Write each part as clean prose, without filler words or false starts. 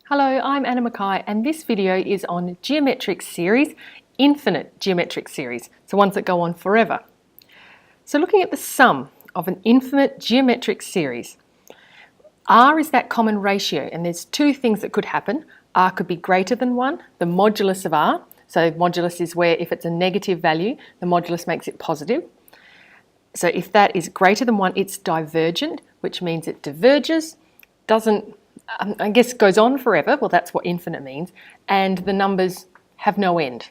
Hello, I'm Anna Mackay and this video is on geometric series, infinite geometric series, so ones that go on forever. So looking at the sum of an infinite geometric series, R is that common ratio and there's two things that could happen. R could be greater than 1, the modulus of R, so modulus is where if it's a negative value, the modulus makes it positive. So if that is greater than 1, it's divergent, which means it diverges, I guess goes on forever, well that's what infinite means, and the numbers have no end.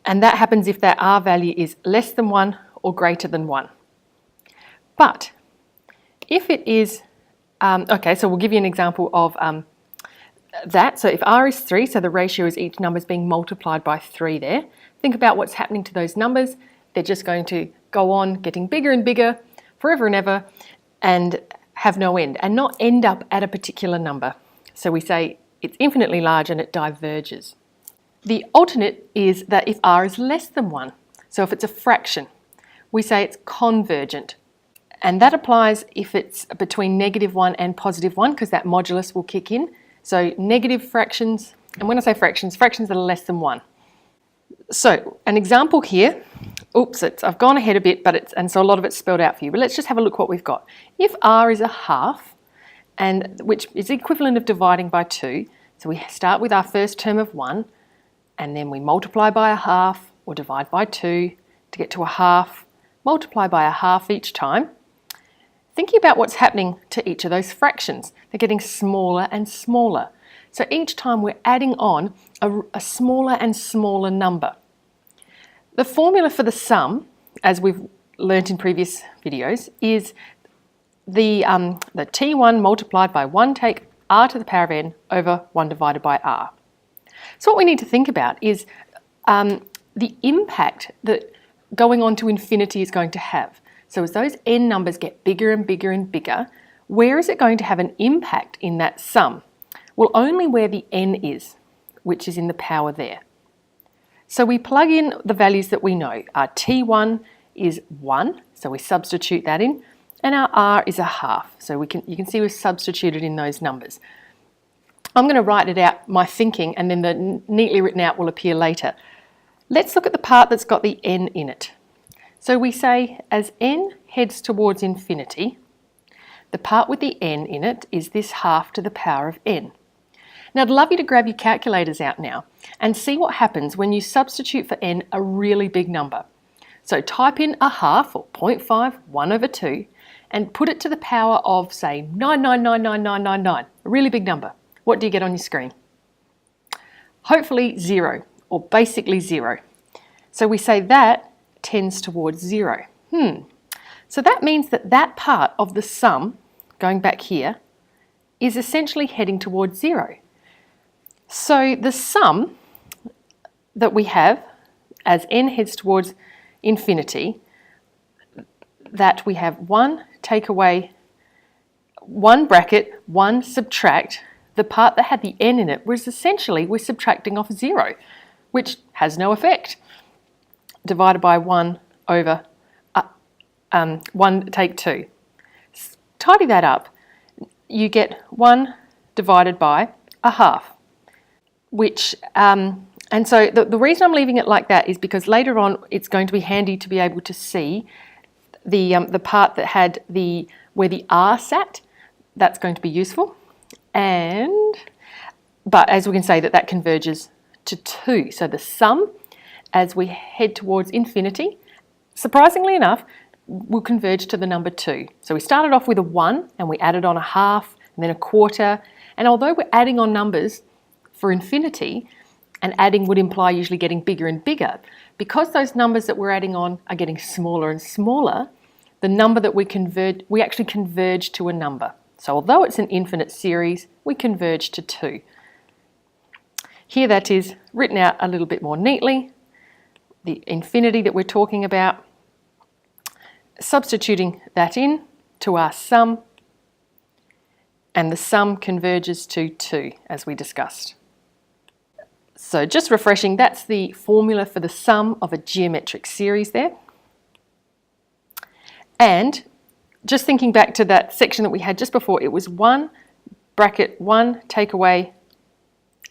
And that happens if that R value is less than 1 or greater than 1. But if it is, okay, so we'll give you an example of that. So if R is 3, so the ratio is each number is being multiplied by 3 there. Think about what's happening to those numbers. They're just going to go on getting bigger and bigger forever and ever and have no end and not end up at a particular number. So we say it's infinitely large and it diverges. The alternate is that if R is less than 1, so if it's a fraction, we say it's convergent. And that applies if it's between -1 and +1 because that modulus will kick in. So negative fractions, and when I say fractions, fractions that are less than 1. So an example here, oops, I've gone ahead a bit, and so a lot of it's spelled out for you, but let's just have a look what we've got. If R is a half, and which is the equivalent of dividing by 2, so we start with our first term of 1, and then we multiply by a half or divide by 2 to get to a half, multiply by a half each time. Thinking about what's happening to each of those fractions, they're getting smaller and smaller. So each time we're adding on a smaller and smaller number. The formula for the sum, as we've learnt in previous videos, is the T1 multiplied by 1 take R to the power of n over 1 divided by R. So what we need to think about is the impact that going on to infinity is going to have. So as those n numbers get bigger and bigger and bigger, where is it going to have an impact in that sum? Well, only where the n is, which is in the power there. So we plug in the values that we know. Our T1 is 1, so we substitute that in, and our R is a half. So you can see we've substituted in those numbers. I'm going to write it out, my thinking, and then the neatly written out will appear later. Let's look at the part that's got the n in it. So we say as n heads towards infinity, the part with the n in it is this half to the power of n. Now I'd love you to grab your calculators out now and see what happens when you substitute for n a really big number. So type in a half or 0.5, 1 over 2 and put it to the power of say 9999999, a really big number. What do you get on your screen? Hopefully 0 or basically 0. So we say that tends towards 0. So that means that that part of the sum, going back here, is essentially heading towards 0. So the sum that we have as n heads towards infinity, that we have 1 take away 1 bracket, 1 subtract, the part that had the n in it was essentially we're subtracting off 0, which has no effect, divided by 1 over 1 take 2. Tidy that up, you get 1 divided by a half. Which, and so the reason I'm leaving it like that is because later on it's going to be handy to be able to see the part that had where the R sat. That's going to be useful. But as we can say that converges to 2. So the sum as we head towards infinity, surprisingly enough, will converge to the number 2. So we started off with a 1 and we added on a half and then a quarter. And although we're adding on numbers for infinity, and adding would imply usually getting bigger and bigger, because those numbers that we're adding on are getting smaller and smaller, the number that we actually converge to a number. So although it's an infinite series, we converge to 2. Here that is written out a little bit more neatly, the infinity that we're talking about, substituting that in to our sum, and the sum converges to 2 as we discussed. So just refreshing, that's the formula for the sum of a geometric series there. And just thinking back to that section that we had just before, it was 1 bracket 1 take away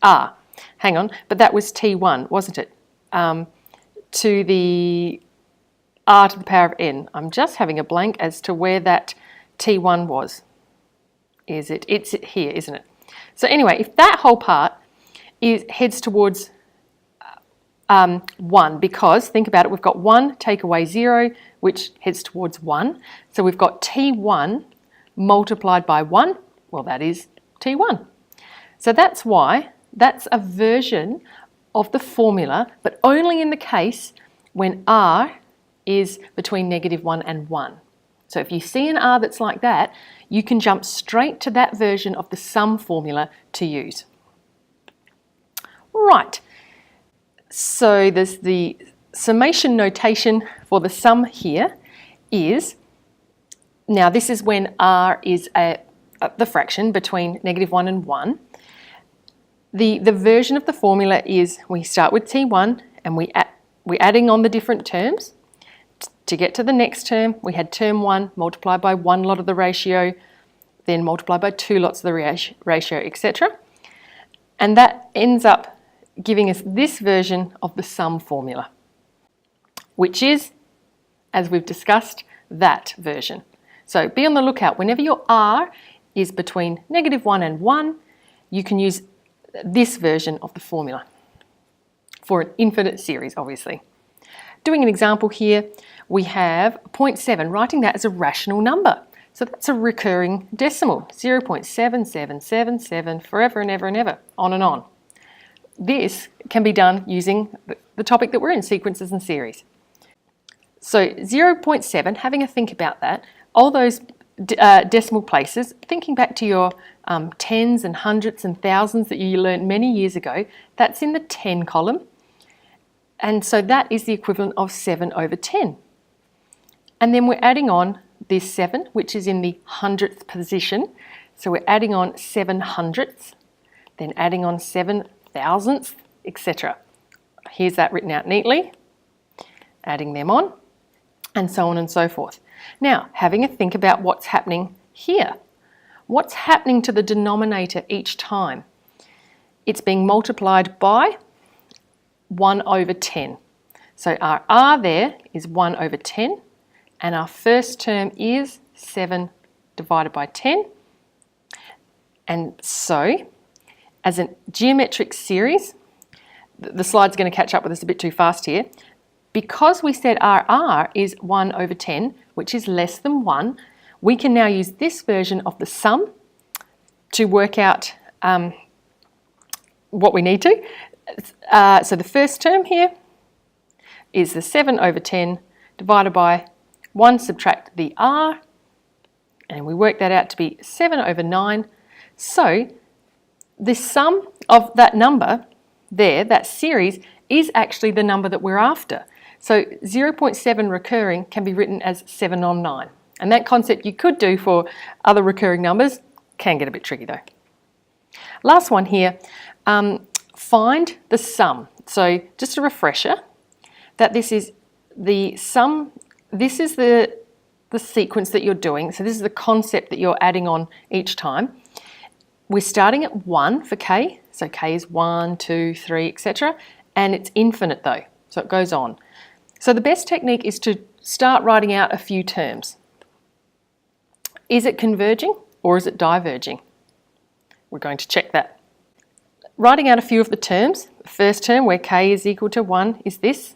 r. Hang on, but that was t1, wasn't it? To the r to the power of n. I'm just having a blank as to where that t1 was. It's here, isn't it? So anyway, if that whole part heads towards 1, because think about it, we've got 1 take away 0, which heads towards 1. So we've got t1 multiplied by 1, well, that is t1. So that's why that's a version of the formula, but only in the case when r is between -1 and 1. So if you see an r that's like that, you can jump straight to that version of the sum formula to use. Right, so there's the summation notation for the sum here is, now this is when r is the fraction between -1 and 1. The version of the formula is we start with t1 and we're adding on the different terms. To get to the next term, we had term 1 multiplied by 1 lot of the ratio, then multiplied by 2 lots of the ratio, etc. And that ends up giving us this version of the sum formula, which is, as we've discussed, that version. So be on the lookout. Whenever your r is between -1 and 1, you can use this version of the formula for an infinite series, obviously. Doing an example here, we have 0.7, writing that as a rational number. So that's a recurring decimal, 0.7777, forever and ever and ever, on and on. This can be done using the topic that we're in, sequences and series. So 0.7, having a think about that, all those decimal places, thinking back to your tens and hundreds and thousands that you learned many years ago, that's in the 10 column. And so that is the equivalent of 7/10. And then we're adding on this 7, which is in the hundredth position. So we're adding on 7 hundredths, then adding on 7 thousandths, etc. Here's that written out neatly, adding them on, and so on and so forth. Now, having a think about what's happening here. What's happening to the denominator each time? It's being multiplied by 1/10. So our r there is 1/10, and our first term is 7 divided by 10. And so, as a geometric series, the slide's going to catch up with us a bit too fast here. Because we said our r is 1/10, which is less than 1, we can now use this version of the sum to work out what we need to. So the first term here is the 7/10 divided by 1, subtract the r, and we work that out to be 7/9. So the sum of that number there, that series, is actually the number that we're after. So 0.7 recurring can be written as 7/9. And that concept you could do for other recurring numbers, can get a bit tricky though. Last one here, find the sum. So just a refresher that this is the sum, this is the sequence that you're doing. So this is the concept that you're adding on each time. We're starting at 1 for k, so k is 1, 2, 3, etc. And it's infinite though, so it goes on. So the best technique is to start writing out a few terms. Is it converging or is it diverging? We're going to check that. Writing out a few of the terms. The first term, where k is equal to 1, is this.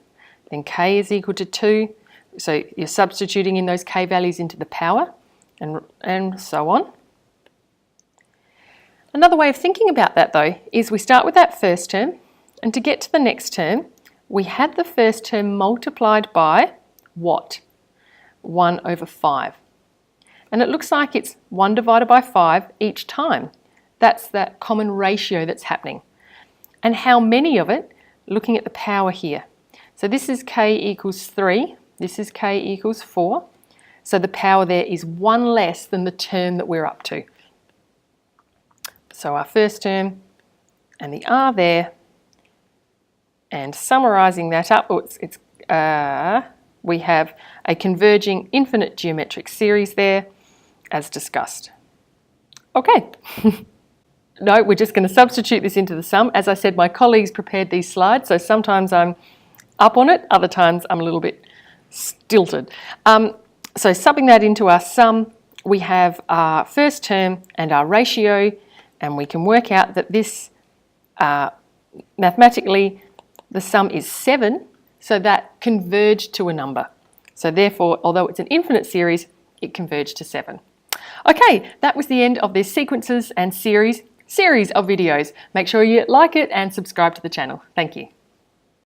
Then k is equal to 2. So you're substituting in those k values into the power, and so on. Another way of thinking about that though is we start with that first term, and to get to the next term, we had the first term multiplied by what? 1/5. And it looks like it's 1 divided by 5 each time. That's that common ratio that's happening. And how many of it? Looking at the power here. So this is k equals 3, this is k equals 4. So the power there is 1 less than the term that we're up to. So our first term and the r there, and summarising that up, we have a converging infinite geometric series there, as discussed. Okay. No, we're just going to substitute this into the sum. As I said, my colleagues prepared these slides, so sometimes I'm up on it, other times I'm a little bit stilted. So subbing that into our sum, we have our first term and our ratio, and we can work out that this, mathematically, the sum is 7, so that converged to a number. So therefore, although it's an infinite series, it converged to 7. Okay, that was the end of this sequences and series of videos. Make sure you like it and subscribe to the channel. Thank you.